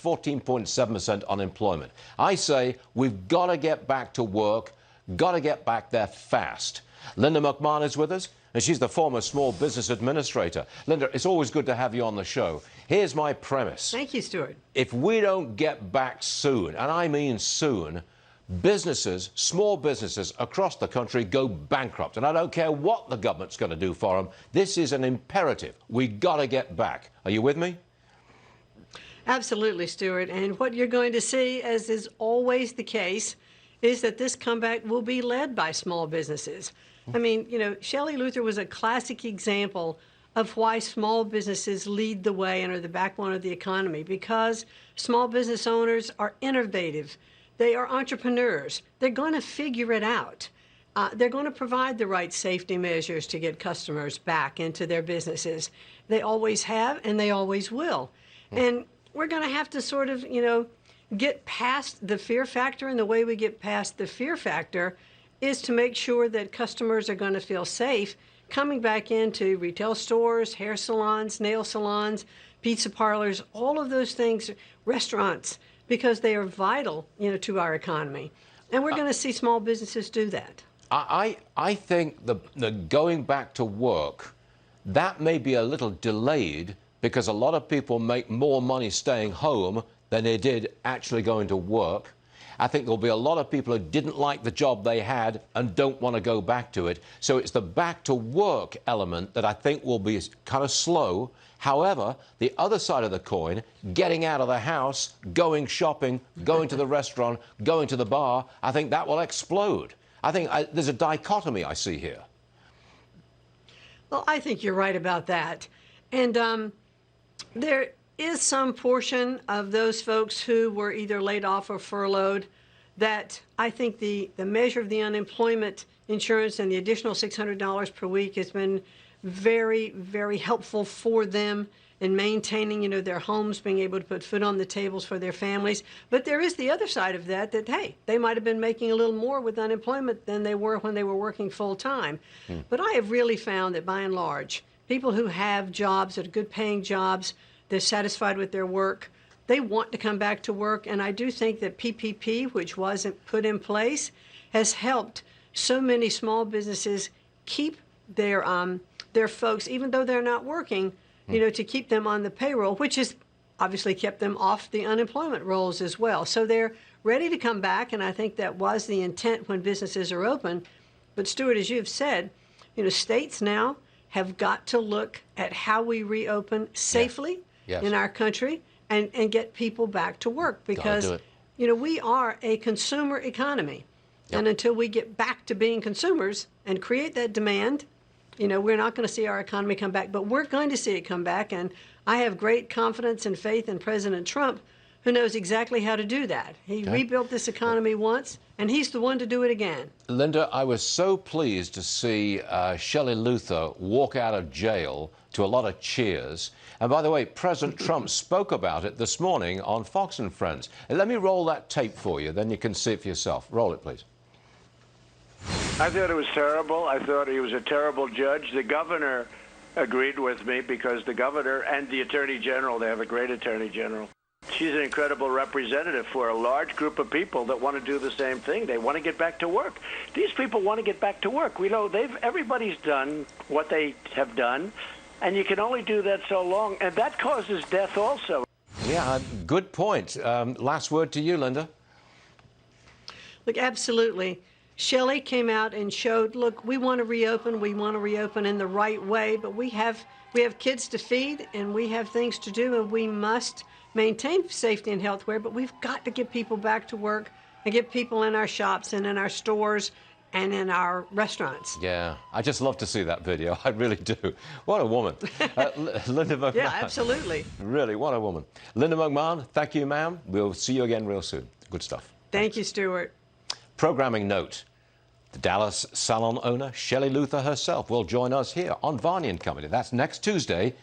14.7% unemployment. I say we've got to get back to work, got to get back there fast. Linda McMahon is with us, and she's the former Small Business Administrator. Linda, it's always good to have you on the show. Here's my premise. Thank you, Stuart. If we don't get back soon, and I mean soon, businesses, small businesses across the country go bankrupt. And I don't care what the government's going to do for them. This is an imperative. We got to get back. Are you with me? Absolutely, Stuart. And what you're going to see, as is always the case, is that this comeback will be led by small businesses. I mean, you know, Shelley Luther was a classic example of why small businesses lead the way and are the backbone of the economy, because small business owners are innovative. They are entrepreneurs. They're going to figure it out. They're going to provide the right safety measures to get customers back into their businesses. They always have, and they always will. And we're going to have to sort of, you know, get past the fear factor. And the way we get past the fear factor is to make sure that customers are going to feel safe coming back into retail stores, hair salons, nail salons, pizza parlors, all of those things, restaurants, because they are vital, you know, to our economy. And we're going to see small businesses do that. I think the going back to work, that may be a little delayed because a lot of people make more money staying home than they did actually going to work. I think there'll be a lot of people who didn't like the job they had and don't want to go back to it. So it's the back to work element that I think will be kind of slow. However, the other side of the coin, getting out of the house, going shopping, going to the restaurant, going to the bar, I think that will explode. I think there's a dichotomy I see here. Well, I think you're right about that. And there is some portion of those folks who were either laid off or furloughed that I think the measure of the unemployment insurance and the additional $600 per week has been very, very helpful for them in maintaining, you know, their homes, being able to put food on the tables for their families. But there is the other side of that, hey, they might have been making a little more with unemployment than they were when they were working full time. But I have really found that by and large, people who have jobs that are good paying jobs, they're satisfied with their work, they want to come back to work. And I do think that PPP, which wasn't put in place, has helped so many small businesses keep their folks, even though they're not working, you know, to keep them on the payroll, which has obviously kept them off the unemployment rolls as well. So they're ready to come back, and I think that was the intent when businesses are open. But Stuart, as you've said, you know, states now have got to look at how we reopen safely in our country and get people back to work, because, you know, we are a consumer economy. And until we get back to being consumers and create that demand, you know, we're not going to see our economy come back, but we're going to see it come back. And I have great confidence and faith in President Trump, who knows exactly how to do that. He rebuilt this economy once, and he's the one to do it again. Linda, I was so pleased to see Shelley Luther walk out of jail to a lot of cheers. And by the way, President Trump spoke about it this morning on Fox and Friends. And let me roll that tape for you, then you can see it for yourself. Roll it, please. I thought it was terrible. I thought he was a terrible judge. The governor agreed with me, because the governor and the attorney general, they have a great attorney general. She's an incredible representative for a large group of people that want to do the same thing. They want to get back to work. These people want to get back to work. We know everybody's done what they have done, and you can only do that so long, and that causes death also. Yeah, good point. Last word to you, Linda. Look, absolutely. Shelley came out and showed, look, we want to reopen in the right way, but we have kids to feed and we have things to do, and we must maintain safety and health care, but we've got to get people back to work and get people in our shops and in our stores and in our restaurants. Yeah, I just love to see that video. I really do. What a woman. Linda McMahon. Yeah, absolutely. Really, what a woman. Linda McMahon, thank you, ma'am. We'll see you again real soon. Good stuff. Thank you, Stuart. Programming note. The Dallas salon owner, Shelley Luther herself, will join us here on Varney and Company. That's next Tuesday.